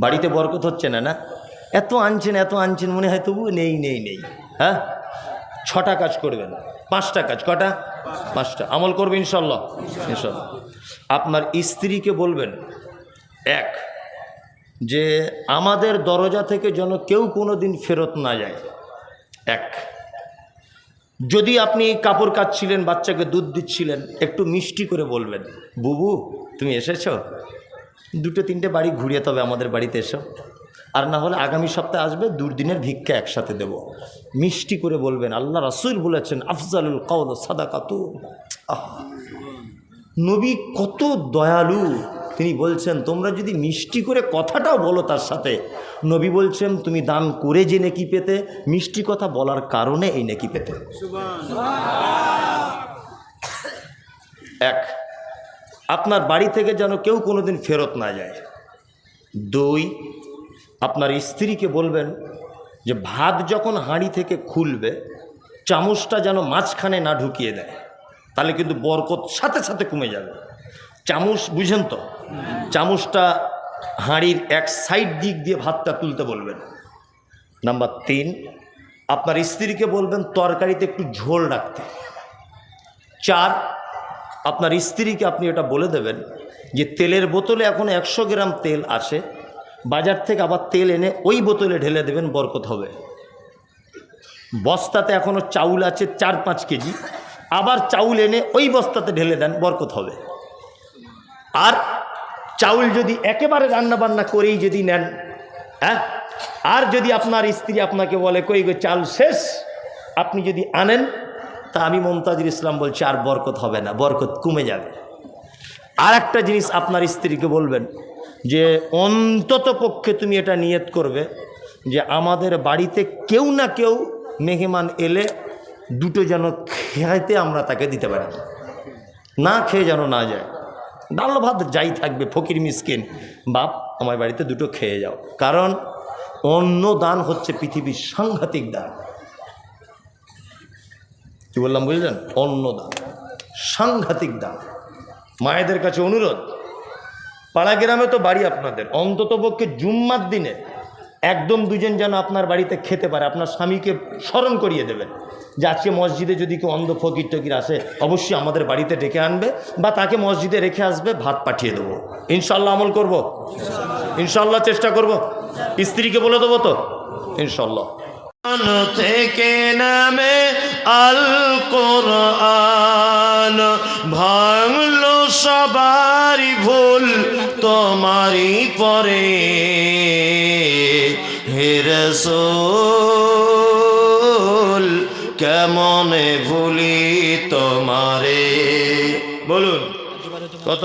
বাড়িতে বরকত হচ্ছে না, না? এত আনছেন মনে হয় তবু নেই। হ্যাঁ, 6টা কাজ করবেন, 5টা কাজ। কটা? 5টা। আমল করবে ইনশাল্লাহ। আপনার স্ত্রীকে বলবেন, এক, যে আমাদের দরজা থেকে যেন কেউ কোনো দিন ফেরত না যায়। এক, যদি আপনি কাপড় কাচ্ছিলেন, বাচ্চাকে দুধ দিচ্ছিলেন, একটু মিষ্টি করে বলবেন, বুবু তুমি এসেছো, 2-3টে বাড়ি ঘুরিয়ে তবে আমাদের বাড়িতে এসো, আর না হলে আগামী সপ্তাহে আসবে, দুদিনের ভিক্ষা একসাথে দেব। মিষ্টি করে বলবেন। আল্লাহ রাসূল বলেছেন, আফজালুল কওল সাদাকাতু। নবী কত দয়ালু, তিনি বলছেন তোমরা যদি মিষ্টি করে কথাটাও বলো তার সাথে, নবী বলছেন তুমি দান করে যে নেকি পেতে, মিষ্টি কথা বলার কারণে এই নেকি পেতে। এক, আপনার বাড়ি থেকে যেন কেউ কোনোদিন ফেরত না যায়। 2, আপনার স্ত্রীকে বলবেন যে ভাত যখন হাঁড়ি থেকে খুলবে, চামচটা যেন মাঝখানে না ঢুকিয়ে দেয়, তাহলে কিন্তু বরকত সাথে সাথে কমে যাবে। চামচ বুঝেন তো, চামচটা হাঁড়ির এক সাইড দিক দিয়ে ভাতটা তুলতে বলবেন। নাম্বার 3, আপনার স্ত্রীকে বলবেন তরকারিতে একটু ঝোল রাখতে। 4, আপনার স্ত্রীকে আপনি এটা বলে দেবেন যে তেলের বোতলে এখন 100 গ্রাম তেল আসে, বাজার থেকে আবার তেল এনে ওই বোতলে ঢেলে দেবেন, বরকত হবে। বস্তাতে এখনও চাউল আছে 4-5 কেজি, আবার চাউল এনে ওই বস্তাতে ঢেলে দেন, বরকত হবে। আর চাউল যদি একেবারে রান্নাবান্না করেই যদি নেন, হ্যাঁ, আর যদি আপনার স্ত্রী আপনাকে বলে কই গো চাল শেষ, আপনি যদি আনেন, তা আমি মমতাজুল ইসলাম বলছি আর বরকত হবে না, বরকত কমে যাবে। আর একটা জিনিস আপনার স্ত্রীকে বলবেন যে অন্তত পক্ষে তুমি এটা নিয়ত করবে যে আমাদের বাড়িতে কেউ না কেউ মেহমান এলে 2টো যেন খেতে আমরা তাকে দিতে পারি, না খেয়ে যেন না যায়। ডাল ভাত যাই থাকবে, ফকির মিসকিন, বাপ আমার বাড়িতে 2টো খেয়ে যাও। কারণ অন্ন দান হচ্ছে পৃথিবীর সাংঘাতিক দান। কি বললাম বুঝলেন? অন্ন দান সাংঘাতিক দান। মায়েদের কাছে অনুরোধ, পাড়া গ্রামে তো বাড়ি আপনাদের, অন্তত পক্ষে জুম্মার দিনে একদম 2জন যেন আপনার বাড়িতে খেতে পারে। আপনার স্বামীকে স্মরণ করিয়ে দেবেন যে আজকে মসজিদে যদি কেউ অন্ধ ফকির টকির আসে, অবশ্যই আমাদের বাড়িতে ডেকে আনবে বা তাকে মসজিদে রেখে আসবে, ভাত পাঠিয়ে দেবো। ইনশাল্লাহ আমল করব, ইনশাল্লাহ চেষ্টা করব। স্ত্রীকে বলে দেবো তো ইনশাল্লাহ। থেকে নামে আল কোরআন, ভাঙলো সবারই ভুল তোমারই পরে, হে রাসূল কেমনে ভুলি তোমারে। বলুন কত?